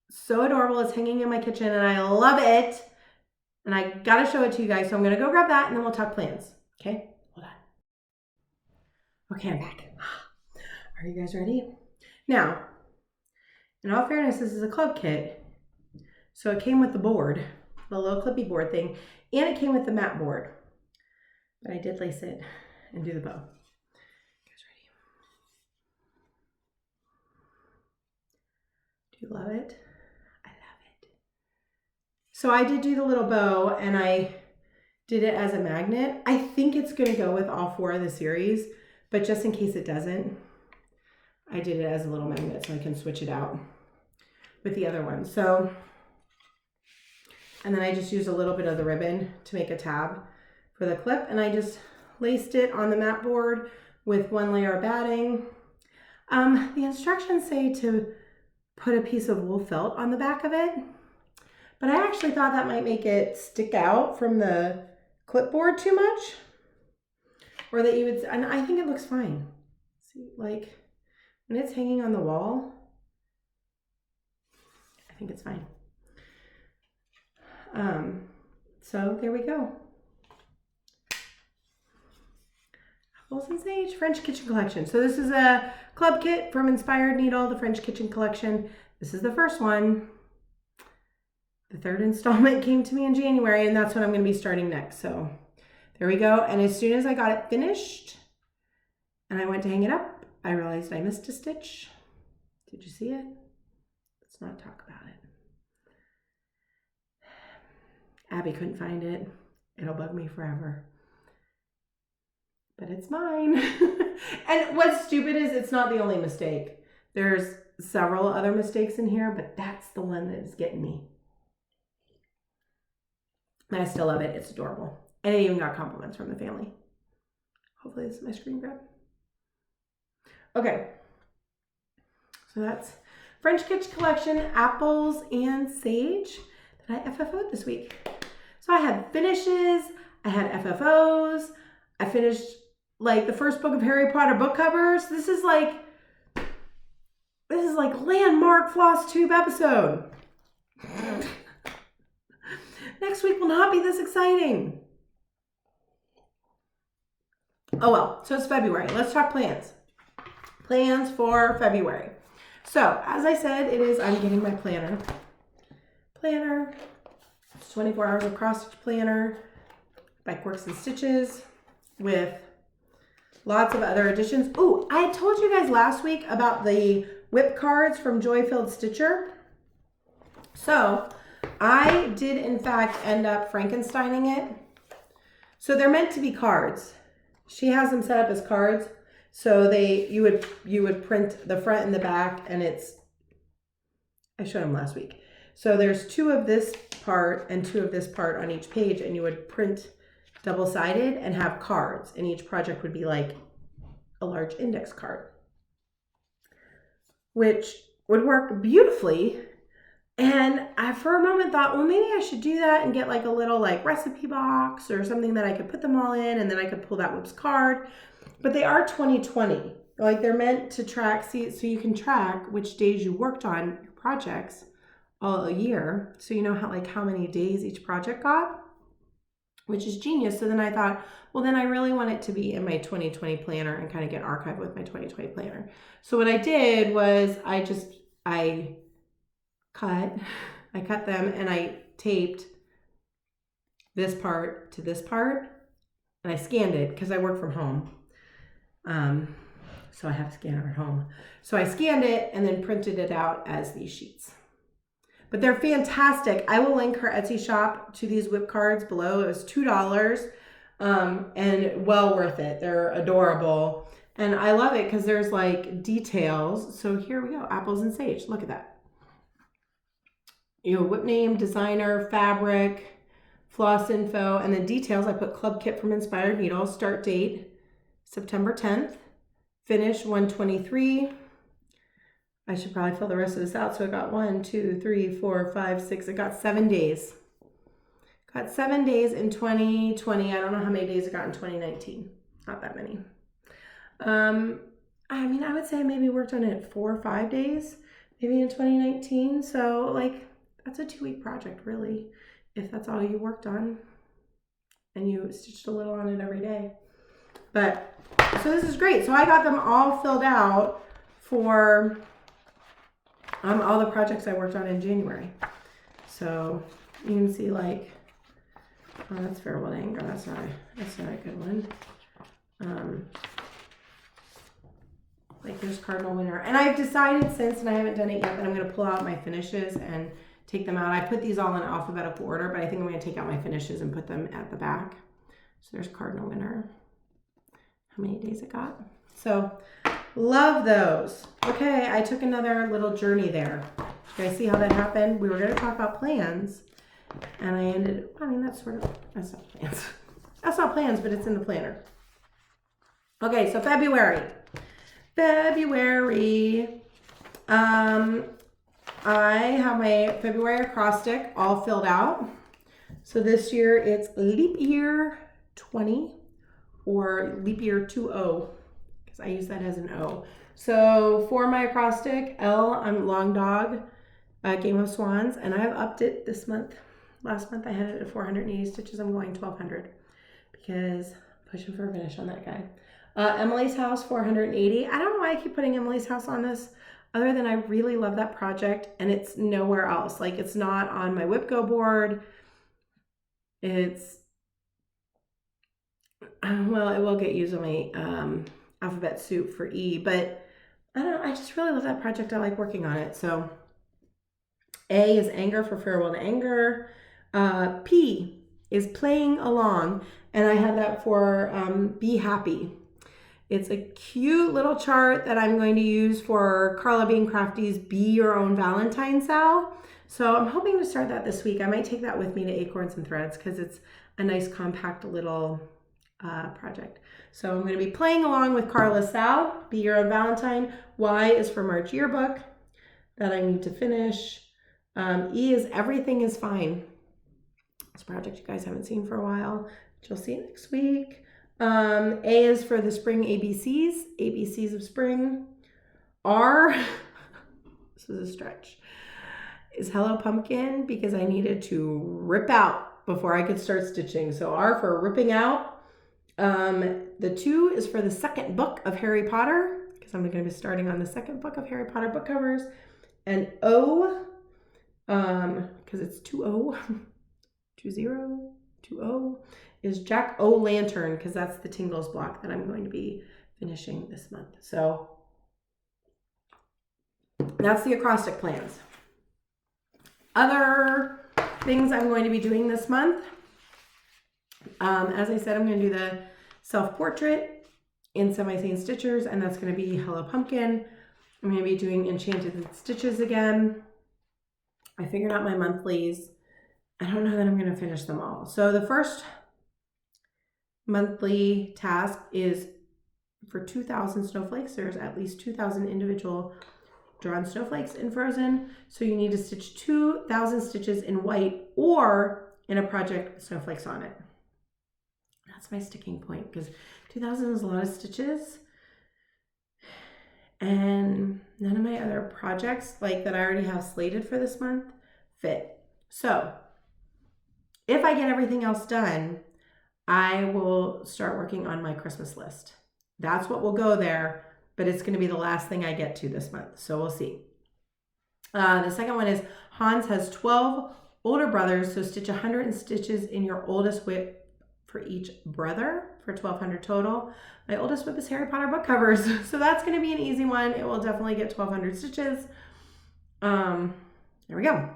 so adorable. It's hanging in my kitchen and I love it. And I got to show it to you guys. So I'm going to go grab that and then we'll talk plans. Okay? Hold on. Okay, I'm back. Are you guys ready? Now, in all fairness, this is a club kit. So it came with the board, the little clippy board thing, and it came with the mat board. But I did lace it and do the bow. You guys ready? Do you love it? I love it. So I did do the little bow and I did it as a magnet. I think it's going to go with all 4 of the series, but just in case it doesn't, I did it as a little magnet so I can switch it out with the other one. So, and then I just used a little bit of the ribbon to make a tab for the clip, and I just laced it on the mat board with 1 layer of batting. The instructions say to put a piece of wool felt on the back of it, but I actually thought that might make it stick out from the clipboard too much, or that you would, and I think it looks fine. See, like when it's hanging on the wall, I think it's fine. So there we go. Apples and Sage French Kitchen Collection. So this is a club kit from Inspired Needle, the French Kitchen Collection. This is the first one. The 3rd installment came to me in January, and that's what I'm going to be starting next. So there we go. And as soon as I got it finished and I went to hang it up, I realized I missed a stitch. Did you see it? Let's not talk about it. Abby couldn't find it. It'll bug me forever. But it's mine. And what's stupid is it's not the only mistake. There's several other mistakes in here, but that's the one that is getting me. And I still love it. It's adorable. And I even got compliments from the family. Hopefully this is my screen grab. Okay. So that's French Kitchen Collection, Apples and Sage that I FFO'd this week. So I had finishes, I had FFOs, I finished like the first book of Harry Potter book covers. This is like landmark Flosstube episode. Next week will not be this exciting. Oh well, so it's February. Let's talk plans. Plans for February. So as I said, I'm getting my planner. It's 24 hours of cross stitch planner, Bike Works and Stitches with lots of other additions. Oh, I told you guys last week about the WIP cards from Joy Filled Stitcher. So I did in fact end up Frankensteining it. So they're meant to be cards. She has them set up as cards. So you would print the front and the back, and I showed them last week. So there's 2 of this part and 2 of this part on each page, and you would print double-sided and have cards, and each project would be like a large index card, which would work beautifully. And I, for a moment, thought, well, maybe I should do that and get like a little like recipe box or something that I could put them all in, and then I could pull that WIP's card. But they are 2020. Like, they're meant to track, so you can track which days you worked on your projects all year. So you know how many days each project got, which is genius. So then I thought, well, then I really want it to be in my 2020 planner and kind of get archived with my 2020 planner. So what I did was I cut them and I taped this part to this part, and I scanned it because I work from home. So I have a scanner at home. So I scanned it and then printed it out as these sheets. But they're fantastic. I will link her Etsy shop to these WIP cards below. It was $2 and well worth it. They're adorable. And I love it because there's like details. So here we go, apples and sage. Look at that. You know, WIP name, designer, fabric, floss info, and then details. I put club kit from Inspired Needles, start date September 10th, finish 1/23. I should probably fill the rest of this out. So I got 1, 2, 3, 4, 5, 6. I got 7 days. Got 7 days in 2020. I don't know how many days I got in 2019. Not that many. I mean, I would say I maybe worked on it 4 or 5 days, maybe in 2019. So like, that's a 2-week project, really, if that's all you worked on and you stitched a little on it every day. But so this is great. So I got them all filled out for all the projects I worked on in January. So you can see like, oh, that's Farewell to Anger. That's not a good one. Like there's Cardinal Winter. And I've decided since, and I haven't done it yet, that I'm going to pull out my finishes and take them out. I put these all in alphabetical order, but I think I'm going to take out my finishes and put them at the back. So there's Cardinal Winter. How many days it got? So love those. Okay, I took another little journey there. You guys see how that happened? We were going to talk about plans, and I mean, that's not plans. That's not plans, but it's in the planner. Okay, so February. I have my February acrostic all filled out. So this year it's Leap Year 20 or Leap Year 20, because I use that as an O. So for my acrostic, L, I'm Long Dog, Game of Swans, and I've upped it this month. Last month I had it at 480 stitches. I'm going 1,200 because I'm pushing for a finish on that guy. Emily's House, 480. I don't know why I keep putting Emily's House on this, other than I really love that project and it's nowhere else. Like, it's not on my WIP Go board. It's, well, it will get used on my alphabet soup for E, but I don't know. I just really love that project. I like working on it. So A is Anger for Farewell to Anger. P is Playing Along, and I have that for Be Happy. It's a cute little chart that I'm going to use for Carla Bean Crafty's Be Your Own Valentine Sal. So I'm hoping to start that this week. I might take that with me to Acorns and Threads because it's a nice compact little project. So I'm going to be playing along with Carla Sal, Be Your Own Valentine. Y is for March Yearbook that I need to finish. E is Everything is Fine. It's a project you guys haven't seen for a while, which you'll see next week. A is for the Spring ABCs of Spring. R, this was a stretch, is Hello Pumpkin, because I needed to rip out before I could start stitching. So R for ripping out. The 2 is for the second book of Harry Potter, because I'm going to be starting on the second book of Harry Potter book covers. And O, because it's 2-0, 20, is Jack O' Lantern, because that's the Tingles block that I'm going to be finishing this month. So that's the acrostic plans. Other things I'm going to be doing this month. As I said, I'm going to do the self-portrait in semi-sane stitchers, and that's going to be Hello Pumpkin. I'm going to be doing Enchanted Stitches again. I figured out my monthlies. I don't know that I'm going to finish them all. So the first monthly task is for 2,000 snowflakes. There's at least 2,000 individual drawn snowflakes in Frozen. So you need to stitch 2,000 stitches in white or in a project with snowflakes on it. That's my sticking point, because 2,000 is a lot of stitches. And none of my other projects like that I already have slated for this month fit. So if I get everything else done, I will start working on my Christmas list. That's what will go there, but it's going to be the last thing I get to this month. So we'll see. The second one is Hans has 12 older brothers, so stitch 100 stitches in your oldest WIP for each brother for 1,200 total. My oldest WIP is Harry Potter book covers, so that's going to be an easy one. It will definitely get 1,200 stitches. There we go.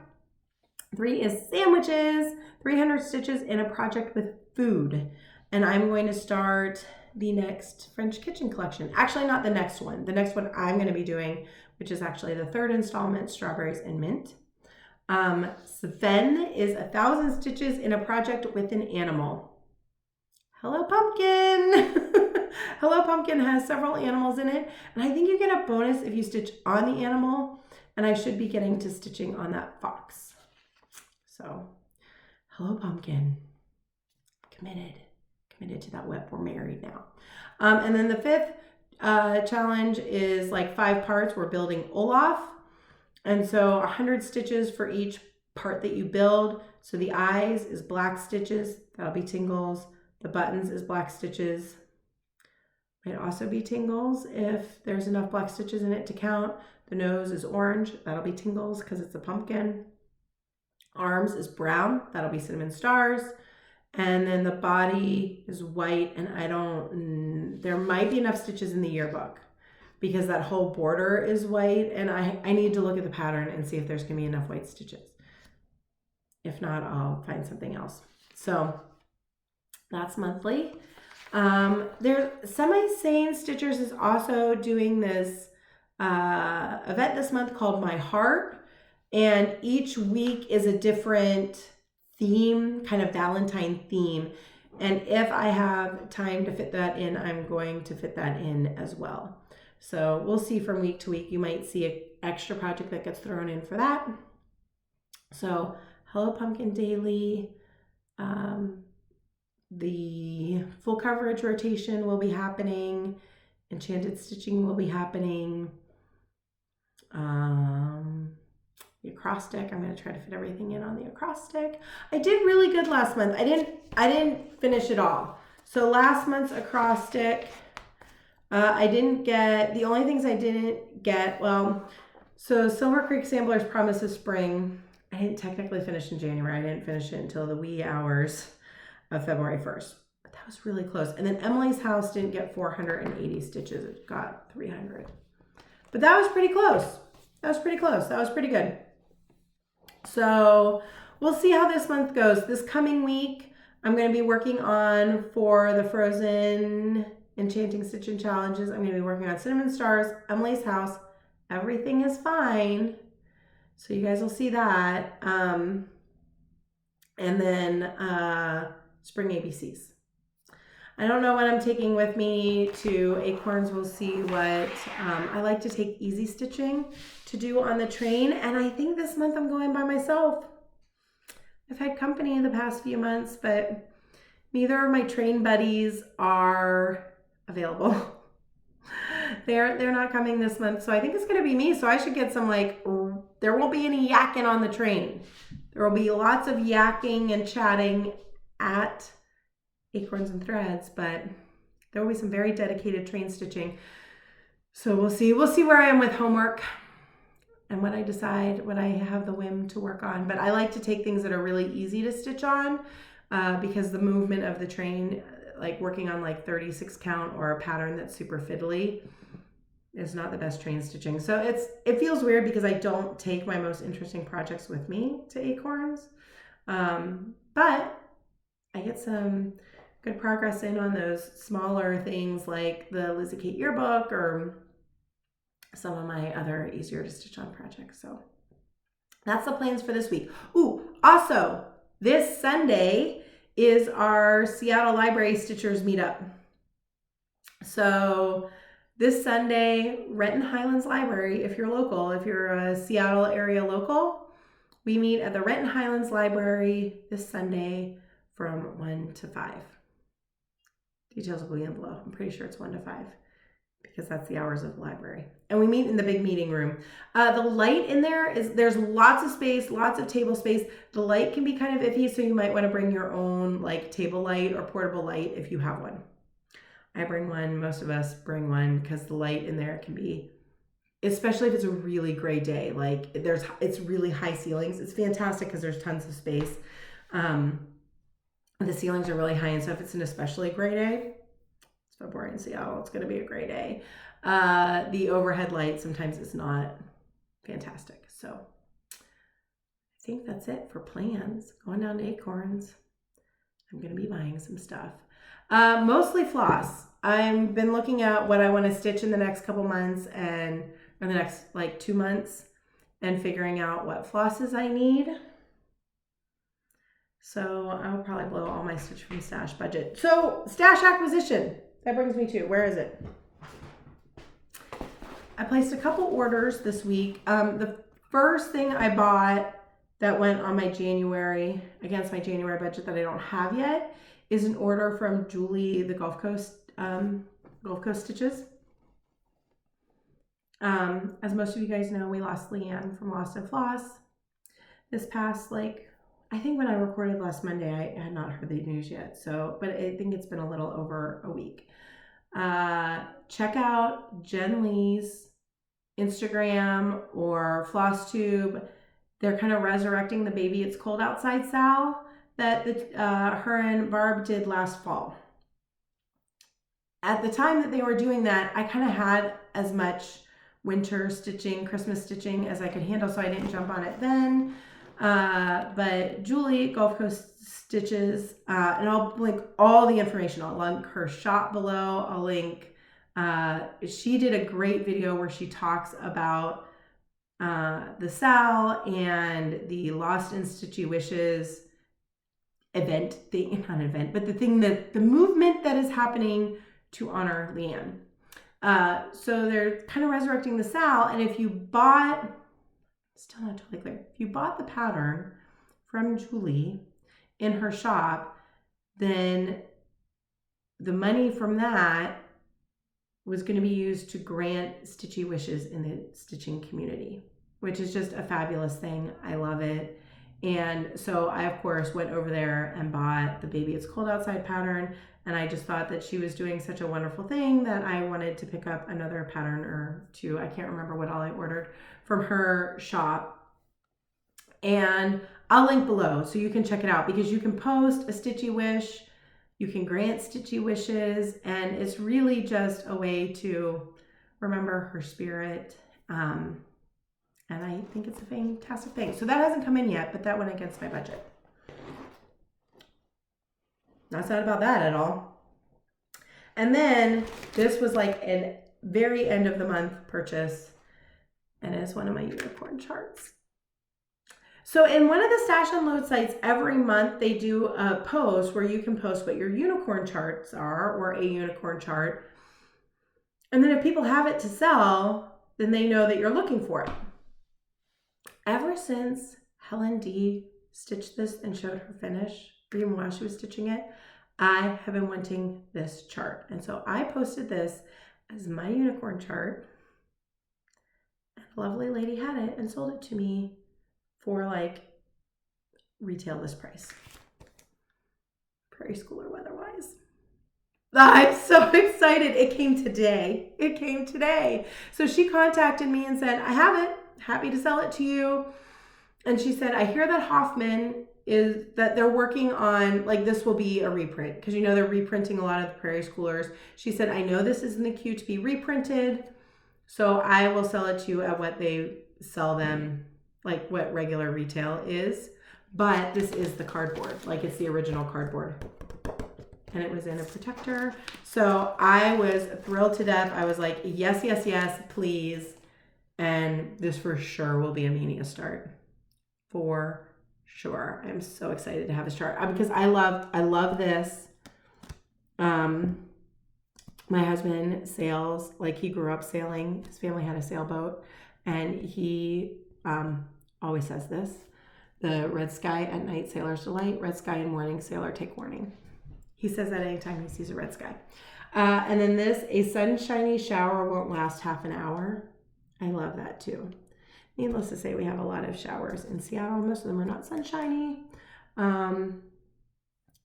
3 is sandwiches, 300 stitches in a project with food. And I'm going to start the next French kitchen collection. Actually, not the next one. The next one I'm going to be doing, which is actually the 3rd installment, Strawberries and Mint. Sven is 1,000 stitches in a project with an animal. Hello Pumpkin! Hello Pumpkin has several animals in it, and I think you get a bonus if you stitch on the animal, and I should be getting to stitching on that fox. So, Hello Pumpkin. Committed to that WIP. We're married now. And then the 5th challenge is like 5 parts. We're building Olaf. And so 100 stitches for each part that you build. So the eyes is black stitches. That'll be tingles. The buttons is black stitches. Might also be tingles if there's enough black stitches in it to count. The nose is orange. That'll be tingles because it's a pumpkin. Arms is brown. That'll be cinnamon stars. And then the body is white, and there might be enough stitches in the yearbook because that whole border is white, and I need to look at the pattern and see if there's gonna be enough white stitches. If not, I'll find something else. So that's monthly. There's Semi-Sane Stitchers is also doing this event this month called My Heart, and each week is a different theme, kind of Valentine theme. And if I have time to fit that in, I'm going to fit that in as well. So we'll see from week to week. You might see an extra project that gets thrown in for that. So Hello Pumpkin Daily. The full coverage rotation will be happening. Enchanted Stitching will be happening. The acrostic, I'm going to try to fit everything in on the acrostic. I did really good last month. I didn't finish it all. So last month's acrostic, I didn't get, the only things I didn't get, well, so Silver Creek Sampler's Promise of Spring, I didn't technically finish in January. I didn't finish it until the wee hours of February 1st. But that was really close. And then Emily's House didn't get 480 stitches. It got 300. But that was pretty close. That was pretty close. That was pretty good. So we'll see how this month goes. This coming week, I'm going to be working on, for the Frozen Enchanting Stitching Challenges, I'm going to be working on Cinnamon Stars, Emily's House, Everything is Fine. So you guys will see that. And then Spring ABCs. I don't know what I'm taking with me to Acorns. We'll see what, I like to take easy stitching to do on the train. And I think this month I'm going by myself. I've had company the past few months, but neither of my train buddies are available. They're not coming this month. So I think it's going to be me. So I should get some, like, there won't be any yakking on the train. There will be lots of yakking and chatting at Acorns and Threads, but there will be some very dedicated train stitching. So we'll see where I am with homework and what I decide, what I have the whim to work on. But I like to take things that are really easy to stitch on because the movement of the train, like working on like 36 count or a pattern that's super fiddly, is not the best train stitching. So it feels weird because I don't take my most interesting projects with me to Acorns. But I get some good progress in on those smaller things like the Lizzie Kate yearbook or some of my other easier to stitch on projects. So that's the plans for this week. Ooh, also this Sunday is our Seattle Library Stitchers Meetup. So this Sunday, Renton Highlands Library, if you're local, if you're a Seattle area local, we meet at the Renton Highlands Library this Sunday from 1 to 5. Details will be in below. I'm pretty sure it's 1 to 5 because that's the hours of the library. And we meet in the big meeting room. The light in there there's lots of space, lots of table space. The light can be kind of iffy, so you might want to bring your own like table light or portable light if you have one. I bring one, most of us bring one because the light in there can be, especially if it's a really gray day, like it's really high ceilings. It's fantastic because there's tons of space. The ceilings are really high, and so if it's an especially gray day, it's February in Seattle, it's going to be a gray day. The overhead light sometimes is not fantastic. So I think that's it for plans. Going down to Acorns. I'm going to be buying some stuff. Mostly floss. I've been looking at what I want to stitch in the next couple months and in the next like 2 months and figuring out what flosses I need. So I'll probably blow all my Stitch from Stash budget. So stash acquisition, that brings me to, where is it? I placed a couple orders this week. The first thing I bought that went on my January, against my January budget that I don't have yet, is an order from Julie, the Gulf Coast Stitches. As most of you guys know, we lost Leanne from Lost and Floss this past, I think when I recorded last Monday, I had not heard the news yet. So, but I think it's been a little over a week. Check out Jen Lee's Instagram or Flosstube. They're kind of resurrecting the Baby It's Cold Outside Sal that her and Barb did last fall. At the time that they were doing that, I kind of had as much winter stitching, Christmas stitching as I could handle, so I didn't jump on it then. But Julie, Gulf Coast Stitches, and I'll link all the information. I'll link her shop below. I'll link, she did a great video where she talks about the Sal and the Lost in Stitchy Wishes event thing, not event, but the movement that is happening to honor Leanne. So they're kind of resurrecting the Sal, and if you bought, still not totally clear, if you bought the pattern from Julie in her shop, then the money from that was going to be used to grant Stitchy Wishes in the stitching community, which is just a fabulous thing. I love it. And so I, of course, went over there and bought the Baby It's Cold Outside pattern. And I just thought that she was doing such a wonderful thing that I wanted to pick up another pattern or two. I can't remember what all I ordered from her shop. And I'll link below so you can check it out, because you can post a Stitchy Wish, you can grant Stitchy Wishes, and it's really just a way to remember her spirit. And I think it's a fantastic thing. So that hasn't come in yet, but that went against my budget. Not sad about that at all. And then this was like a very end of the month purchase, and it's one of my unicorn charts. So in one of the Stash Unload sites, every month they do a post where you can post what your unicorn charts are, or a unicorn chart. And then if people have it to sell, then they know that you're looking for it. Ever since Helen D stitched this and showed her finish, or even while she was stitching it, I have been wanting this chart. And so I posted this as my unicorn chart. And a lovely lady had it and sold it to me for like retail list price. Prairie school or weatherwise. I'm so excited. It came today. It came today. So she contacted me and said, I have it. Happy to sell it to you. And she said, I hear that Hoffman is that they're working on, like, this will be a reprint, because you know they're reprinting a lot of the Prairie Schoolers. She said, I know this is in the queue to be reprinted, so I will sell it to you at what they sell them, like what regular retail is. but this is the cardboard, like it's the original cardboard. And it was in a protector. So I was thrilled to death. I was like, yes, yes, yes, please. And this for sure will be a mania start. For sure. I'm so excited to have this chart because I love this. My husband sails, like he grew up sailing. His family had a sailboat, and he always says this: the red sky at night, sailor's delight. Red sky in morning, sailor take warning. He says that anytime he sees a red sky. And then this, a sunshiny shower won't last half an hour. I love that too. Needless to say, we have a lot of showers in Seattle. Most of them are not sunshiny.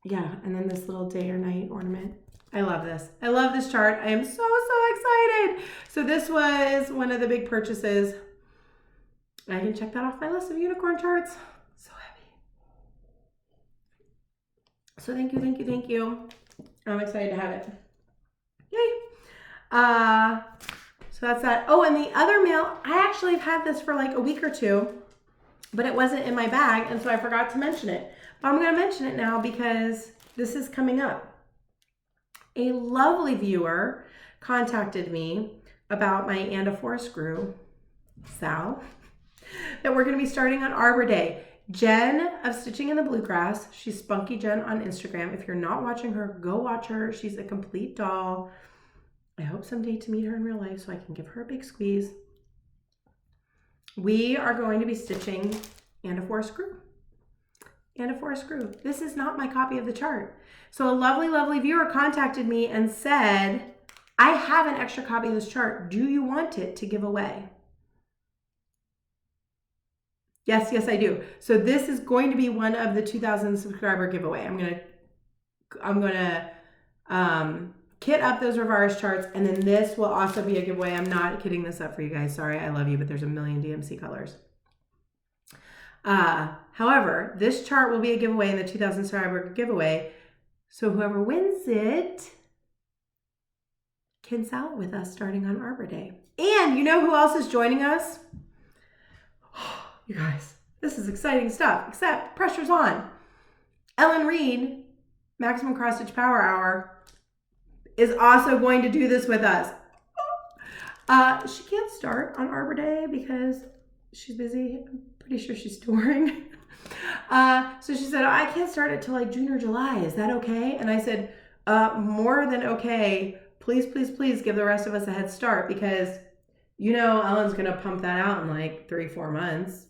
Yeah, and then this little day or night ornament. I love this. I love this chart. I am so excited. So this was one of the big purchases. I can check that off my list of unicorn charts. So happy. So thank you. I'm excited to have it. Yay. So that's that. Oh, and the other mail, I actually have had this for like a week or two, but it wasn't in my bag, and so I forgot to mention it. But I'm going to mention it now because this is coming up. A lovely viewer contacted me about my And a Forest Grew, Sal, that we're going to be starting on Arbor Day. Jen of Stitching in the Bluegrass, she's Spunky Jen on Instagram. If you're not watching her, go watch her. She's a complete doll. I hope someday to meet her in real life so I can give her a big squeeze. We are going to be stitching And a Forest Grew. And a Forest Grew. This is not my copy of the chart. So a lovely viewer contacted me and said, I have an extra copy of this chart. Do you want it to give away? Yes, I do. So this is going to be one of the 2,000 subscriber giveaway. I'm gonna kit up those reverse charts, and then this will also be a giveaway. I'm not kitting this up for you guys. Sorry, I love you, but there's a million DMC colors. However, this chart will be a giveaway in the 2,000 subscriber giveaway. So whoever wins it can sell it with us starting on Arbor Day. And you know who else is joining us? You guys, this is exciting stuff, except pressure's on. Ellen Reed, Maximum Cross Stitch Power Hour, is also going to do this with us. She can't start on Arbor Day because she's busy. I'm pretty sure she's touring. So she said, I can't start it till like June or July. Is that okay? And I said, more than okay. Please give the rest of us a head start because you know Ellen's going to pump that out in like 3-4 months.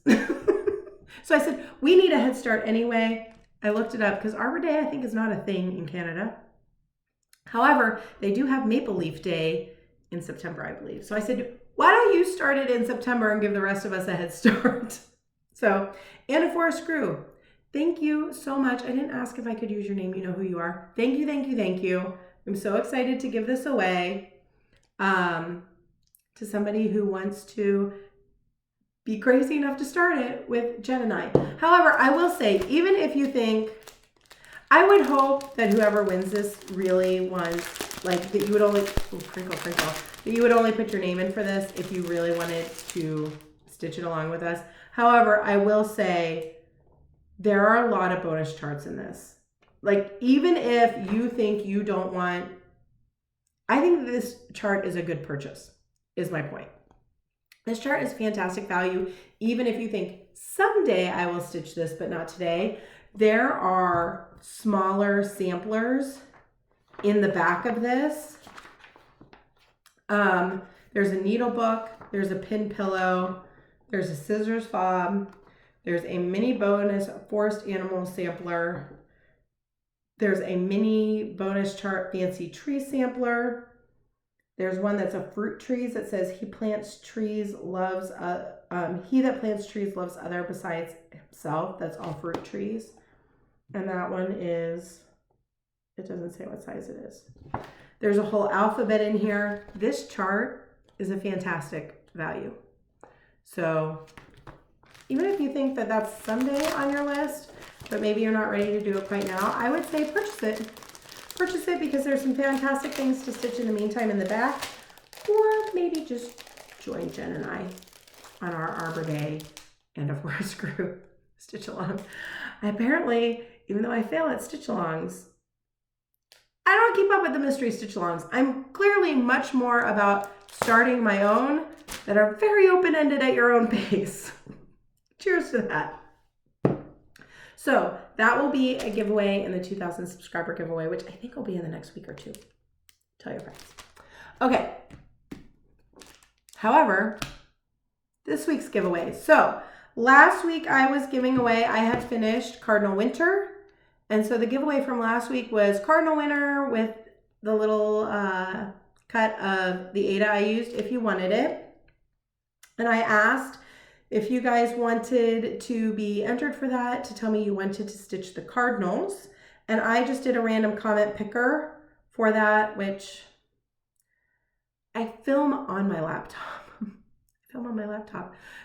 So I said, we need a head start anyway. I looked it up because Arbor Day, I think, is not a thing in Canada. However, they do have Maple Leaf Day in September, I believe. So I said, why don't you start it in September and give the rest of us a head start? So, And a Forest Grew, thank you so much. I didn't ask if I could use your name. You know who you are. Thank you. I'm so excited to give this away to somebody who wants to be crazy enough to start it with Jen and I. However, I will say, even if you think, I would hope that whoever wins this really wants, like, that you would only, that you would only put your name in for this if you really wanted to stitch it along with us. However, I will say there are a lot of bonus charts in this. Like, even if you think you don't want, I think this chart is a good purchase, is my point. This chart is fantastic value, even if you think someday I will stitch this, but not today. There are smaller samplers in the back of this. There's a needle book, there's a pin pillow, there's a scissors fob, there's a mini bonus forest animal sampler, there's a mini bonus chart fancy tree sampler. There's one that's a fruit trees that says he that plants trees loves other besides himself. That's all fruit trees. And that one is, it doesn't say what size it is. There's a whole alphabet in here. This chart is a fantastic value. So even if you think that that's someday on your list, but maybe you're not ready to do it quite now, I would say purchase it. Purchase it because there's some fantastic things to stitch in the meantime in the back, or maybe just join Jen and I on our Arbor Day And a Forest Grew stitch along. Apparently, even though I fail at stitch alongs, I don't keep up with the mystery stitch alongs. I'm clearly much more about starting my own that are very open-ended at your own pace. Cheers to that. So that will be a giveaway in the 2,000 subscriber giveaway, which I think will be in the next week or two. Tell your friends. Okay. However, this week's giveaway. So last week I was giving away, I had finished Cardinal Winter. And so the giveaway from last week was Cardinal Winter with the little cut of the Aida I used if you wanted it. And I asked if you guys wanted to be entered for that, to tell me you wanted to stitch the cardinals. And I just did a random comment picker for that, which I film on my laptop.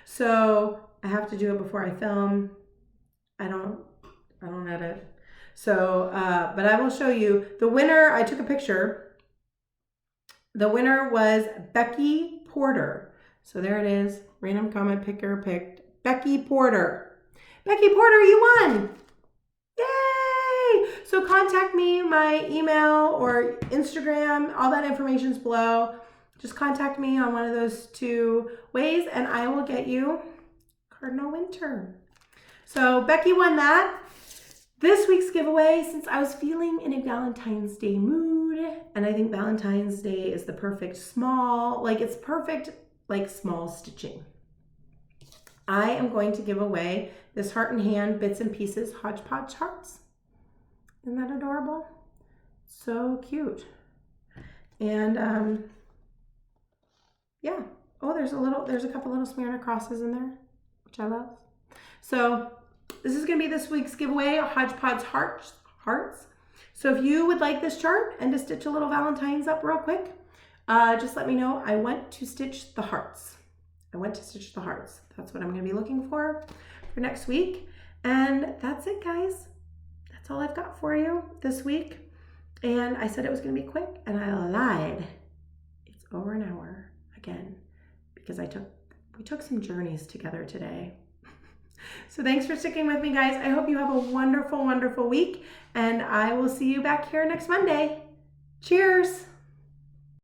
So I have to do it before I film. I don't edit. So, but I will show you the winner. I took a picture. The winner was Becky Porter. So there it is. Random comment picker picked Becky Porter. Becky Porter, you won. Yay! So contact me, my email or Instagram, all that information's below. Just contact me on one of those two ways and I will get you Cardinal Winter. So Becky won that. This week's giveaway, since I was feeling in a Valentine's Day mood, and I think Valentine's Day is the perfect small, it's perfect, small stitching. I am going to give away this Heart and Hand Bits and Pieces Hodgepodge Hearts. Isn't that adorable? So cute. And, yeah. Oh, there's a couple little Smyrna crosses in there, which I love. So this is going to be this week's giveaway, Hodgepodge Hearts. So if you would like this chart and to stitch a little Valentine's up real quick, just let me know. I want to stitch the hearts. That's what I'm going to be looking for next week. And that's it, guys. That's all I've got for you this week. And I said it was going to be quick, and I lied. It's over an hour again because we took some journeys together today. So thanks for sticking with me, guys. I hope you have a wonderful, wonderful week, and I will see you back here next Monday. Cheers.